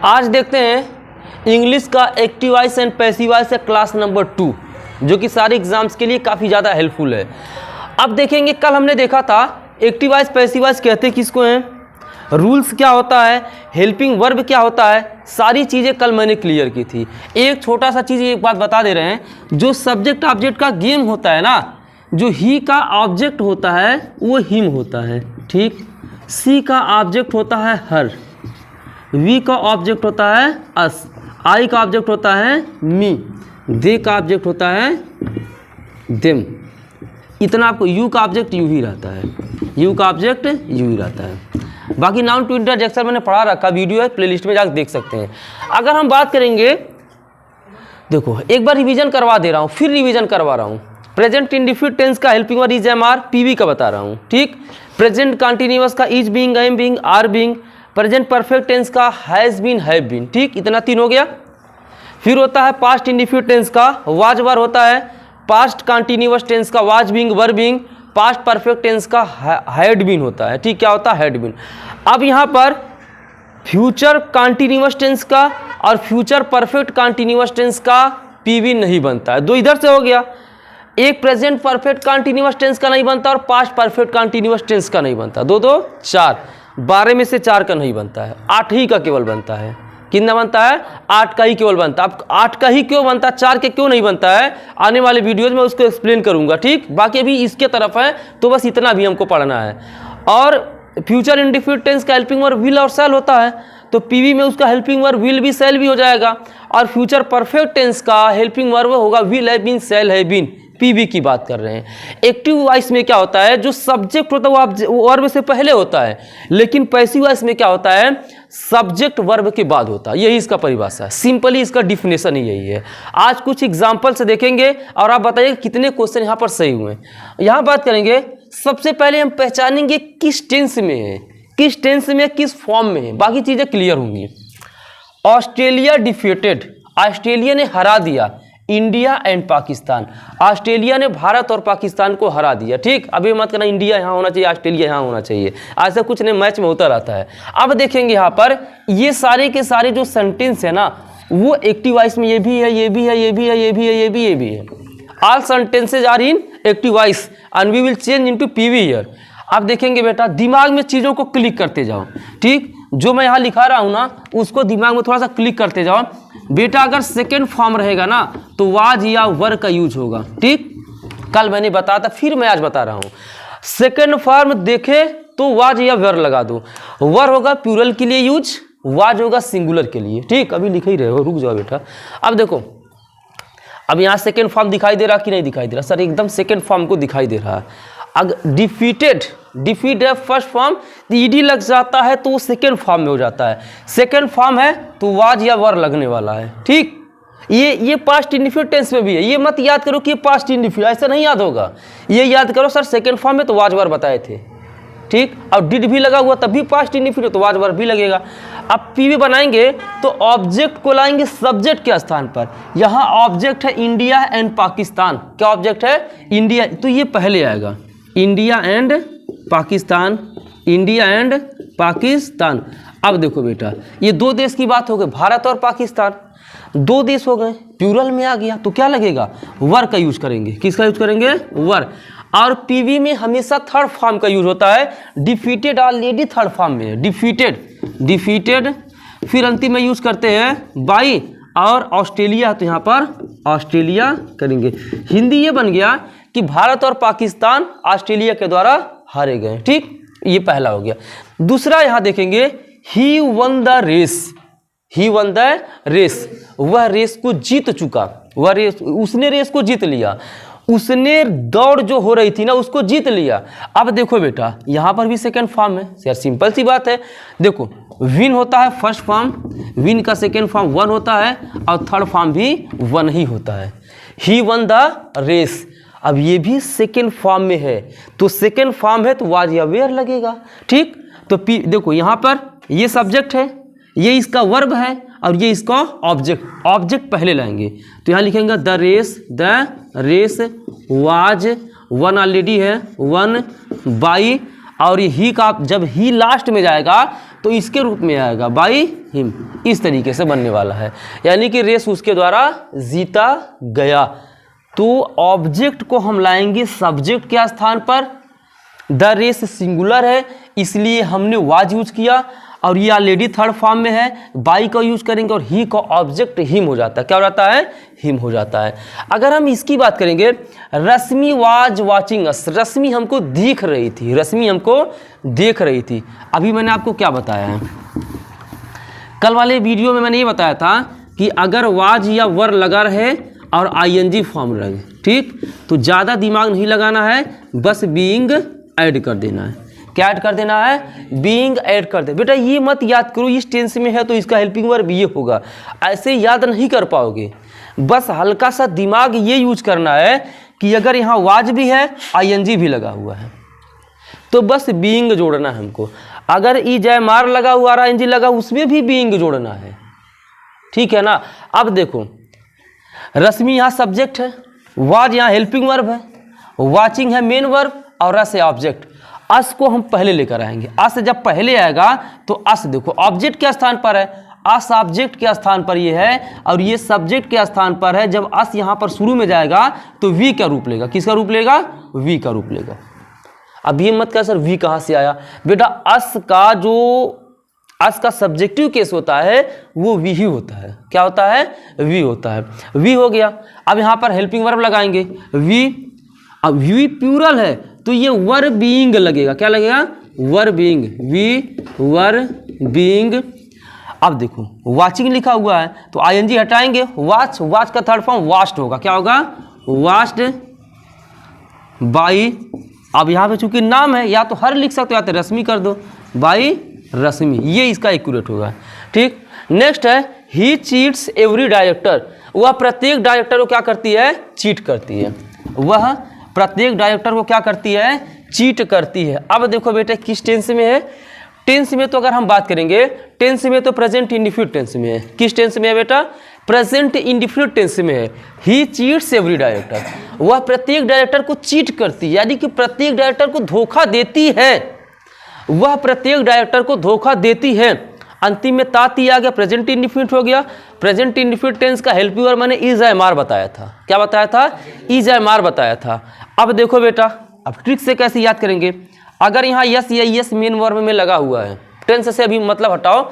आज देखते हैं इंग्लिश का active voice and passive voice है क्लास नंबर 2, जो कि सारे एग्जाम्स के लिए काफ़ी ज़्यादा हेल्पफुल है। अब देखेंगे, कल हमने देखा था एक्टिव वॉइस पैसिव वॉइस कहते किसको हैं, रूल्स क्या होता है, हेल्पिंग वर्ब क्या होता है, सारी चीज़ें कल मैंने क्लियर की थी। एक छोटा सा चीज़ एक बात बता दे रहे हैं, जो सब्जेक्ट ऑब्जेक्ट का गेम होता है ना, जो ही का ऑब्जेक्ट होता है वो हिम होता है, ठीक। सी का ऑब्जेक्ट होता है हर, वी का ऑब्जेक्ट होता है अस, आई का ऑब्जेक्ट होता है मी, दे का ऑब्जेक्ट होता है देम। इतना आपको, यू का ऑब्जेक्ट यू ही रहता है, यू का ऑब्जेक्ट यू ही रहता है। बाकी नाउन टू इंटरजेक्शन मैंने पढ़ा रखा, वीडियो है प्लेलिस्ट में जाकर देख सकते हैं। अगर हम बात करेंगे, देखो एक बार रिवीजन करवा दे रहा हूँ, फिर रिवीजन करवा रहा हूँ। प्रेजेंट इंडिफिनिट टेंस का helping verb is am are, PV का बता रहा हूँ, ठीक। प्रेजेंट कंटिन्यूअस का is being, am being, are being. Present perfect tense का हैज बीन, हैव बीन, ठीक। इतना 3 हो गया। फिर होता है पास्ट इंडिफिनिट टेंस का वाज वर होता है, पास्ट कंटिन्यूअस टेंस का was being, were being, past perfect tense का हैड बीन होता है, ठीक। क्या होता है, हैड बीन। अब यहाँ पर फ्यूचर कंटिन्यूअस टेंस का और फ्यूचर परफेक्ट कंटिन्यूअस टेंस का पीवी नहीं बनता है, 2 इधर से हो गया। एक प्रेजेंट परफेक्ट कंटिन्यूअस टेंस का नहीं बनता और पास्ट परफेक्ट कंटिन्यूअस टेंस का नहीं बनता, 2 2 4, 12 में से 4 का नहीं बनता है, 8 ही का केवल बनता है। कितना बनता है, 8 का ही केवल बनता है। अब 8 का ही क्यों बनता है, 4 के क्यों नहीं बनता है, आने वाले वीडियोज में उसको एक्सप्लेन करूंगा, ठीक। बाकी अभी इसके तरफ है तो बस इतना भी हमको पढ़ना है। और फ्यूचर इंडिफिनिट टेंस का हेल्पिंग वर्ब विल और शैल होता है, तो पीवी में उसका हेल्पिंग वर्ब विल भी शैल भी हो जाएगा। और फ्यूचर परफेक्ट टेंस का हेल्पिंग वर्ब होगा will have been, shall have been, PV की बात कर रहे हैं। एक्टिव वॉइस में क्या होता है, जो सब्जेक्ट होता है वो वर्ब से पहले होता है, लेकिन पैसिव वॉइस में क्या होता है, सब्जेक्ट वर्ब के बाद होता है। यही इसका परिभाषा है, सिंपली इसका डिफिनेशन ही यही है। आज कुछ एग्जाम्पल से देखेंगे और आप बताइए कितने क्वेश्चन यहाँ पर सही हुए। यहाँ बात करेंगे, सबसे पहले हम पहचानेंगे किस टेंस में है, किस टेंस में, किस फॉर्म में है, बाकी चीजें क्लियर होंगी। ऑस्ट्रेलिया डिफीटेड, ऑस्ट्रेलिया ने हरा दिया इंडिया एंड पाकिस्तान। ऑस्ट्रेलिया ने भारत और पाकिस्तान को हरा दिया, ठीक। अभी मत करना इंडिया यहाँ होना चाहिए, ऑस्ट्रेलिया यहाँ होना चाहिए, ऐसा कुछ नहीं, मैच में होता रहता है। अब देखेंगे यहाँ पर ये सारे के सारे जो सेंटेंस है ना, वो एक्टिव वॉइस में ये भी है, ये भी है, ये भी है, ये भी है, ये भी, ये भी है। All sentences are in active voice and we will change into PV here. आप देखेंगे बेटा, दिमाग में चीज़ों को क्लिक करते जाओ, ठीक। जो मैं यहाँ लिखा रहा हूँ ना, उसको दिमाग में थोड़ा सा क्लिक करते जाओ बेटा। अगर सेकेंड फॉर्म रहेगा ना तो वाज या वर का यूज होगा, ठीक। कल मैंने बताया था, फिर मैं आज बता रहा हूँ। सेकेंड फॉर्म देखे तो वाज या वर लगा दो। वर होगा प्लूरल के लिए यूज, वाज होगा सिंगुलर के लिए, ठीक। अभी लिख ही रहे हो, रुक जाओ बेटा। अब देखो, अब यहाँ सेकेंड फॉर्म दिखाई दे रहा कि नहीं दिखाई दे रहा, सर एकदम सेकेंड फॉर्म को दिखाई दे रहा है। अगर डिफीटेड, डिफीट है फर्स्ट फॉर्म, ईडी लग जाता है तो वो सेकेंड फॉर्म में हो जाता है। सेकेंड फॉर्म है तो वाज या वर लगने वाला है, ठीक। ये पास्ट इंडिफिनिट टेंस में भी है, ये मत याद करो कि ये पास्ट इंडिफिनिट, ऐसा नहीं याद होगा। ये याद करो सर सेकेंड फॉर्म में तो वाज वर बताए थे, ठीक। और डिड भी लगा हुआ तब भी पास्ट इंडिफिनिट, तो वाज वर भी लगेगा। अब पीवी बनाएंगे तो ऑब्जेक्ट को लाएंगे सब्जेक्ट के स्थान पर। यहाँ ऑब्जेक्ट है इंडिया एंड पाकिस्तान, क्या ऑब्जेक्ट है, इंडिया, तो ये पहले आएगा, India and Pakistan, India and Pakistan. अब देखो बेटा, ये 2 देश की बात हो गई, भारत और पाकिस्तान, 2 देश हो गए, प्लूरल में आ गया तो क्या लगेगा, वर का यूज करेंगे। किसका यूज करेंगे, वर। और पीवी में हमेशा थर्ड फॉर्म का यूज होता है। डिफीटेड ऑलरेडी थर्ड फॉर्म में है, डिफीटेड, डिफीटेड। फिर अंतिम में यूज करते हैं बाई, और ऑस्ट्रेलिया तो यहाँ पर ऑस्ट्रेलिया करेंगे। हिंदी ये बन गया कि भारत और पाकिस्तान ऑस्ट्रेलिया के द्वारा हारे गए, ठीक। ये पहला हो गया। दूसरा यहाँ देखेंगे, he won the race, he won the race, वह रेस को जीत चुका, वह रेस, उसने रेस को जीत लिया, उसने दौड़ जो हो रही थी ना उसको जीत लिया। अब देखो बेटा, यहाँ पर भी सेकेंड फॉर्म है, यार सिंपल सी बात है। देखो विन होता है फर्स्ट फॉर्म, विन का सेकेंड फॉर्म वन होता है और थर्ड फॉर्म भी वन ही होता है। ही वन द रेस, अब ये भी सेकेंड फॉर्म में है, तो सेकेंड फॉर्म है तो वाज या वेयर लगेगा, ठीक। तो देखो यहाँ पर ये सब्जेक्ट है, ये इसका वर्ब है और ये इसका ऑब्जेक्ट, ऑब्जेक्ट पहले लाएंगे तो यहाँ लिखेंगे the race was, won already है, वन बाई, और ये ही का जब ही लास्ट में जाएगा तो इसके रूप में आएगा बाई हिम, इस तरीके से बनने वाला है, यानी कि रेस उसके द्वारा जीता गया। तो ऑब्जेक्ट को हम लाएंगे सब्जेक्ट के स्थान पर, द रेस सिंगुलर है इसलिए हमने वाज यूज किया, और ये ऑलरेडी थर्ड फॉर्म में है, बाई का यूज करेंगे और ही का ऑब्जेक्ट हिम हो जाता है। क्या हो जाता है? हिम हो जाता है। अगर हम इसकी बात करेंगे, रश्मि वाज वाचिंग अस, रश्मि हमको दिख रही थी, रश्मि हमको देख रही थी। अभी मैंने आपको क्या बताया है, कल वाले वीडियो में मैंने ये बताया था कि अगर वाज या वर लगा रहे और आईएनजी फॉर्म रहे, ठीक, तो ज़्यादा दिमाग नहीं लगाना है, बस बीइंग ऐड कर देना है। क्या ऐड कर देना है? बीइंग ऐड कर दे। बेटा ये मत याद करो इस टेंस में है तो इसका हेल्पिंग वर्ब ये होगा, ऐसे याद नहीं कर पाओगे। बस हल्का सा दिमाग ये यूज करना है कि अगर यहाँ वाज भी है, आईएनजी भी लगा हुआ है, तो बस बीइंग जोड़ना है हमको। अगर ई जय मार लगा हुआ, आईएनजी लगा, उसमें भी बीइंग जोड़ना है, ठीक है ना। अब देखो, रश्मि यहाँ सब्जेक्ट है, वाज यहाँ हेल्पिंग वर्ब है, वाचिंग है मेन वर्ब, और रस है ऑब्जेक्ट। अस को हम पहले लेकर आएंगे। अस जब पहले आएगा तो अस देखो ऑब्जेक्ट के स्थान पर है, अस ऑब्जेक्ट के स्थान पर ये है, और ये सब्जेक्ट के स्थान पर है। जब अस यहाँ पर शुरू में जाएगा तो वी का रूप लेगा। किसका रूप लेगा? वी का रूप लेगा। अब ये मत कह सर वी कहाँ से आया, बेटा अस का जो अस का सब्जेक्टिव केस होता है वो वी ही होता है। क्या होता है? वी होता है। वी हो गया। अब यहाँ पर हेल्पिंग वर्ब लगाएंगे वी। अब वी प्लूरल है तो ये वर बीइंग लगेगा। क्या लगेगा? Were being, we were being. अब देखो वाचिंग लिखा हुआ है तो आईएनजी हटाएंगे, वाच, वाच का थर्ड फॉर्म वाश्ड होगा। क्या होगा? Watched by. अब यहाँ पे चूंकि नाम है, या तो हर लिख सकते हो या तो रश्मि कर दो, बाई रश्मि, ये इसका एक्यूरेट होगा, ठीक। नेक्स्ट है ही चीट्स एवरी डायरेक्टर। वह प्रत्येक डायरेक्टर को क्या करती है? चीट करती है। वह प्रत्येक डायरेक्टर को क्या करती है? चीट करती है। अब देखो बेटा किस टेंस में है? टेंस में तो अगर हम बात करेंगे, टेंस में तो प्रेजेंट इंडिफिनिट टेंस में है। किस टेंस में है बेटा? प्रेजेंट इंडिफिनिट टेंस में है। ही चीट्स एवरी डायरेक्टर, वह प्रत्येक डायरेक्टर को चीट करती है, यानी कि प्रत्येक डायरेक्टर को धोखा देती है। वह प्रत्येक डायरेक्टर को धोखा देती है। अंतिम में तात आ गया, प्रेजेंट इंडिफिनिट हो गया। प्रेजेंट इंडिफिनिट टेंस का हेल्पिंग वर्ब मैंने इज आई मार बताया था। क्या बताया था? इज आई मार बताया था। अब देखो बेटा, अब ट्रिक से कैसे याद करेंगे? अगर यहाँ यस या यस मेन वर्ब में लगा हुआ है, टेंस से अभी मतलब हटाओ,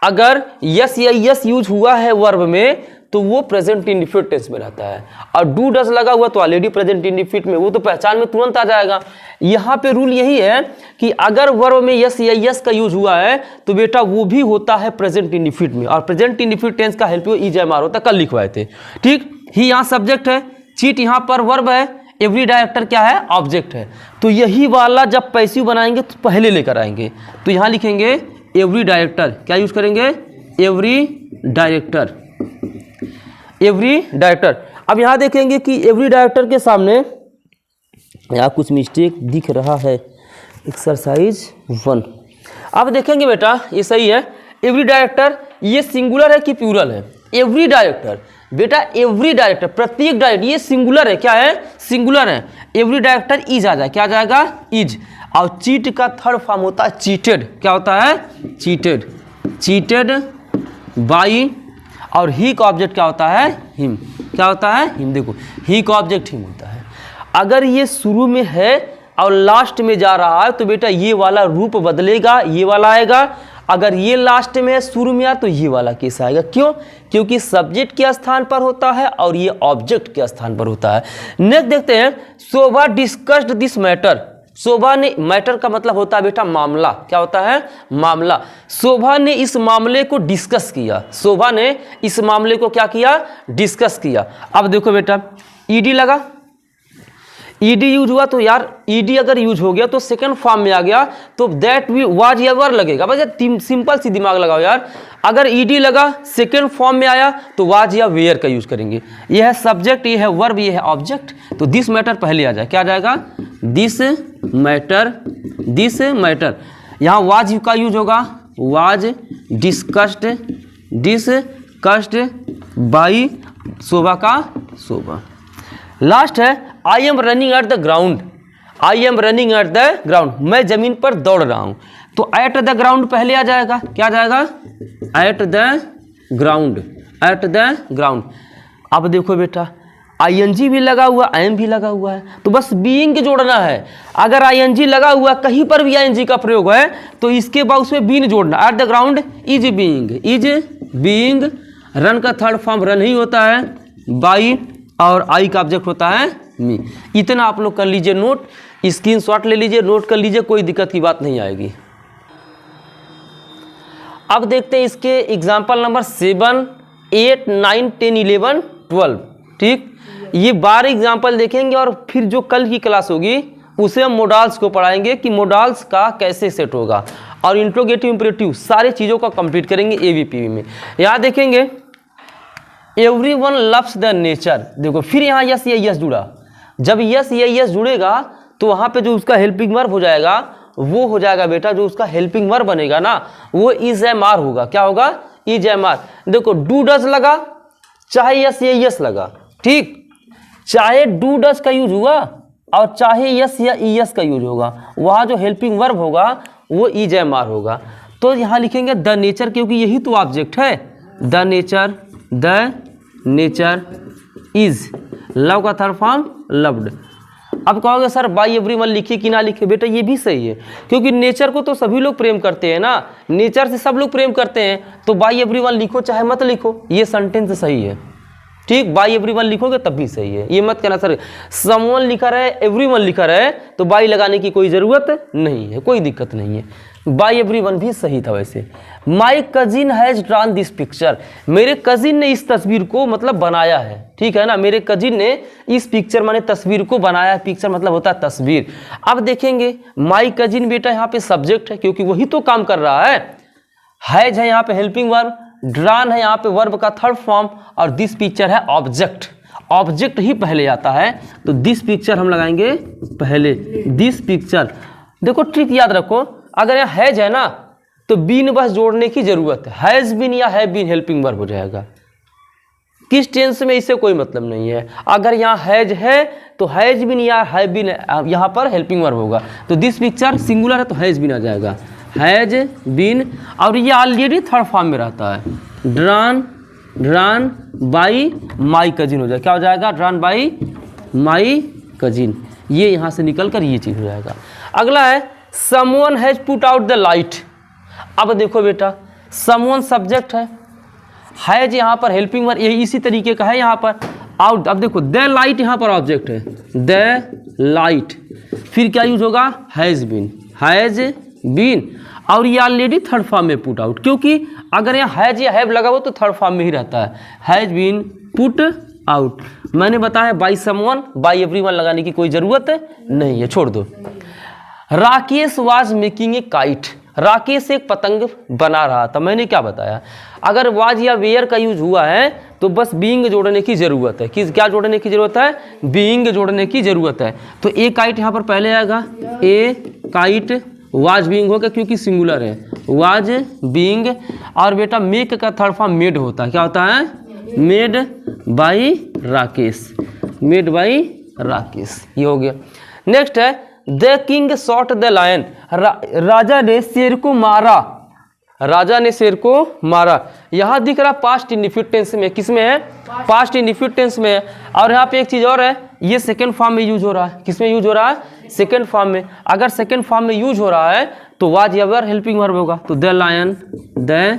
अगर यस या यस यूज हुआ है वर्ब में तो वो प्रेजेंट इंडिफिनिट टेंस में रहता है, और डू डज लगा हुआ तो ऑलरेडी प्रेजेंट इंडिफिनिट में, वो तो पहचान में तुरंत आ जाएगा। यहाँ पे रूल यही है कि अगर वर्ब में यस या यस का यूज हुआ है तो बेटा वो भी होता है प्रेजेंट इंडिफिनिट में, और प्रेजेंट इंडिफिनिट टेंस का हेल्प इज आई मार होता है, कल लिखवाए थे, ठीक। ही यहाँ सब्जेक्ट है, चीट यहाँ पर वर्ब है, एवरी डायरेक्टर क्या है? ऑब्जेक्ट है। तो यही वाला जब पैसिव बनाएंगे तो पहले लेकर आएंगे, तो यहाँ लिखेंगे एवरी डायरेक्टर। क्या यूज करेंगे? Every director, every director. अब यहाँ देखेंगे कि एवरी डायरेक्टर के सामने यहाँ कुछ मिस्टेक दिख रहा है, एक्सरसाइज 1। अब देखेंगे बेटा ये सही है। एवरी डायरेक्टर ये सिंगुलर है कि प्लूरल है? एवरी डायरेक्टर बेटा, एवरी डायरेक्टर, प्रत्येक डायरेक्टर, ये सिंगुलर है। क्या है? सिंगुलर है। एवरी डायरेक्टर इज आ जाए, क्या आ जाएगा? इज। और चीट का थर्ड फॉर्म होता है चीटेड। क्या होता है? Cheated, cheated by. और ही का ऑब्जेक्ट क्या होता है? हिम। क्या होता है? हिम। देखो ही का ऑब्जेक्ट हिम होता है। अगर ये शुरू में है और लास्ट में जा रहा है तो बेटा ये वाला रूप बदलेगा, ये वाला आएगा। अगर ये लास्ट में है, शुरू में आया तो ये वाला केस आएगा। क्यों? क्योंकि सब्जेक्ट के स्थान पर होता है और ये ऑब्जेक्ट के स्थान पर होता है। नेक्स्ट देखते हैं, शोभा डिस्कस्ड दिस मैटर। शोभा ने, मैटर का मतलब होता है बेटा मामला। क्या होता है? मामला। शोभा ने इस मामले को डिस्कस किया। शोभा ने इस मामले को क्या किया? डिस्कस किया। अब देखो बेटा ईडी लगा, ईडी यूज हुआ तो यार ईडी अगर यूज हो गया तो सेकंड फॉर्म में आ गया तो दैट वी वाज या वर लगेगा। बस सिंपल सी दिमाग लगाओ यार, अगर ईडी लगा सेकंड फॉर्म में आया तो वाज या वेयर का यूज करेंगे। ये है सब्जेक्ट, ये है वर्ब, ये है ऑब्जेक्ट, तो दिस मैटर पहले आ जाए। क्या आ जाएगा? This matter, this matter. यहाँ वाज का यूज होगा, वाज डिस्कस्ड, डिस्कस्ड बाई शोभा का शोभा। लास्ट है I am running at the ground. I am running at the ground, मैं जमीन पर दौड़ रहा हूँ। तो एट द ग्राउंड पहले आ जाएगा, क्या आ जाएगा, at the ground, at the ground. अब देखो बेटा आईएनजी भी लगा हुआ, एम भी लगा हुआ है, तो बस बीइंग जोड़ना है। अगर आईएनजी लगा हुआ कहीं पर भी आईएनजी का प्रयोग है तो इसके बाद उसमें बीन जोड़ना। At the ground is being, is being. Run का थर्ड फॉर्म रन ही होता है, बाई, और आई का ऑब्जेक्ट होता है मी। इतना आप लोग कर लीजिए नोट, स्क्रीनशॉट ले लीजिए, नोट कर लीजिए, कोई दिक्कत की बात नहीं आएगी। अब देखते हैं इसके एग्जाम्पल नंबर 7, 8, 9, 10, 11, 12। ठीक, ये 12 एग्जाम्पल देखेंगे और फिर जो कल की क्लास होगी उसे हम मोडाल्स को पढ़ाएंगे कि मोडाल्स का कैसे सेट होगा, और इंट्रोगेटिव इंपरेटिव सारी चीज़ों का कंप्लीट करेंगे एबीपीवी में। यहाँ देखेंगे एवरीवन लव्स द नेचर, देखो फिर यहाँ यस या यस जुड़ा। जब यस या यस जुड़ेगा तो वहाँ पे जो उसका हेल्पिंग वर्ब हो जाएगा वो हो जाएगा बेटा, जो उसका हेल्पिंग वर्ब बनेगा ना वो इज एम आर होगा। क्या होगा, इज एम आर। देखो डू डज लगा, चाहे यस या यस लगा, ठीक, चाहे डू डज का यूज हुआ और चाहे यस या यस का यूज होगा, वहाँ जो हेल्पिंग वर्ब होगा वो इज एम आर होगा। तो यहाँ लिखेंगे द नेचर, क्योंकि यही तो ऑब्जेक्ट है। The nature, the nature is, love का थर्ड फॉर्म लव्ड। अब कहोगे सर बाई एवरीवन लिखिए कि ना लिखिए, बेटा ये भी सही है, क्योंकि नेचर को तो सभी लोग प्रेम करते हैं ना, नेचर से सब लोग प्रेम करते हैं, तो बाई एवरीवन लिखो चाहे मत लिखो, ये सेंटेंस सही है। ठीक, बाई एवरीवन लिखोगे तब भी सही है, ये मत कहना सर समवन लिखा रहे एवरीवन लिखा रहे तो बाई लगाने की कोई ज़रूरत नहीं है, कोई दिक्कत नहीं है, बाई एवरीवन भी सही था। वैसे my cousin has drawn this picture, मेरे कजिन ने इस तस्वीर को मतलब बनाया है, ठीक है ना, मेरे कजिन ने इस पिक्चर माने तस्वीर को बनाया है। पिक्चर मतलब होता है तस्वीर। अब देखेंगे माई कजिन बेटा यहाँ पे सब्जेक्ट है, क्योंकि वही तो काम कर रहा है। हैज है यहाँ पे हेल्पिंग वर्ब, ड्रॉन है यहाँ पे वर्ब का थर्ड फॉर्म, और दिस पिक्चर है ऑब्जेक्ट। ऑब्जेक्ट ही पहले आता है तो दिस पिक्चर हम लगाएंगे पहले, दिस पिक्चर। देखो ट्रिक याद रखो, अगर यहाँ हैज है ना तो बीन बस जोड़ने की जरूरत है, हैज बीन या है बीन हेल्पिंग वर्ब हो जाएगा। किस टेंस में इससे कोई मतलब नहीं है। अगर यहाँ हैज है तो हैज बीन या है बीन यहाँ पर हेल्पिंग वर्ब होगा, तो दिस पिक्चर सिंगुलर है तो हैज बीन आ जाएगा, हैज बीन। और ये ऑलरेडी थर्ड फॉर्म में रहता है, drawn, drawn by my cousin हो जाएगा। क्या हो जाएगा, ड्रॉन बाई माई कजिन। ये यहाँ से निकल कर ये चीज़ हो जाएगा। अगला है someone has put out the light. अब देखो बेटा समवन सब्जेक्ट है, हैज यहाँ पर हेल्पिंग वर्ब यही इसी तरीके का है यहाँ पर। आउट, अब देखो द लाइट यहाँ पर ऑब्जेक्ट है, द लाइट, फिर क्या यूज होगा, हैज बीन, हैज बीन। और ये ऑलरेडी थर्ड फॉर्म में पुट आउट, क्योंकि अगर यहाँ हैज या हैव लगा हो तो थर्ड फॉर्म में ही रहता है, हैज बीन पुट आउट। मैंने बताया बाई समवन, बाई एवरीवन लगाने की कोई ज़रूरत नहीं है, छोड़ दो। Rakesh was making a kite, Rakesh एक पतंग बना रहा था। मैंने क्या बताया, अगर वाज या वेयर का यूज हुआ है तो बस बीइंग जोड़ने की ज़रूरत है। किस क्या जोड़ने की ज़रूरत है, बीइंग जोड़ने की ज़रूरत है। तो ए काइट यहाँ पर पहले आएगा, ए काइट, वाज बीइंग होगा क्योंकि सिंगुलर है, वाज बीइंग। और बेटा मेक का थर्ड फॉर्म मेड होता है, क्या होता है, made by Rakesh, made by Rakesh, ये हो गया। नेक्स्ट है the king shot the lion, राजा ने शेर को मारा, राजा ने शेर को मारा। यहाँ दिख रहा पास्ट इंडिफिनिट टेंस में, किस में है, पास्ट इंडिफिनिट टेंस में है। और यहाँ पे एक चीज़ और है, ये सेकंड फॉर्म में यूज हो रहा है, किस में यूज हो रहा है, सेकंड फॉर्म में। अगर सेकंड फॉर्म में यूज हो रहा है तो वाज या वेयर हेल्पिंग वर्ब होगा, तो the lion, the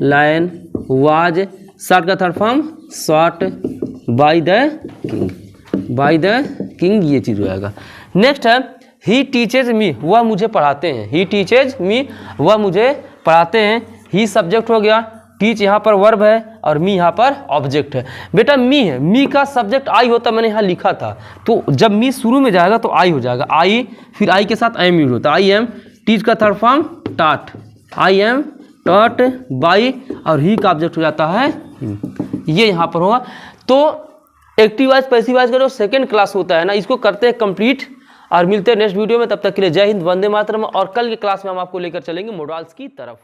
lion was, shot का third form shot by the king, by the king, ये चीज़ हो जाएगा। नेक्स्ट है ही टीचेज मी, वह मुझे पढ़ाते हैं, ही टीचेज मी, वह मुझे पढ़ाते हैं। ही सब्जेक्ट हो गया, टीच यहाँ पर वर्ब है और मी यहाँ पर ऑब्जेक्ट है। बेटा मी है, मी का सब्जेक्ट आई होता, मैंने यहाँ लिखा था, तो जब मी शुरू में जाएगा तो आई हो जाएगा, आई, फिर आई के साथ एम यूज होता है, आई एम। टीच का थर्ड फॉर्म टाट, आई एम टॉट बाई, और ही का ऑब्जेक्ट हो जाता है, ये यहाँ पर होगा। तो एक्टिव वॉइस पैसिव वॉइस का जो सेकेंड क्लास होता है ना, इसको करते हैं कंप्लीट और मिलते हैं नेक्स्ट वीडियो में। तब तक के लिए जय हिंद, वंदे मातरम। और कल की क्लास में हम आपको लेकर चलेंगे मॉडल्स की तरफ।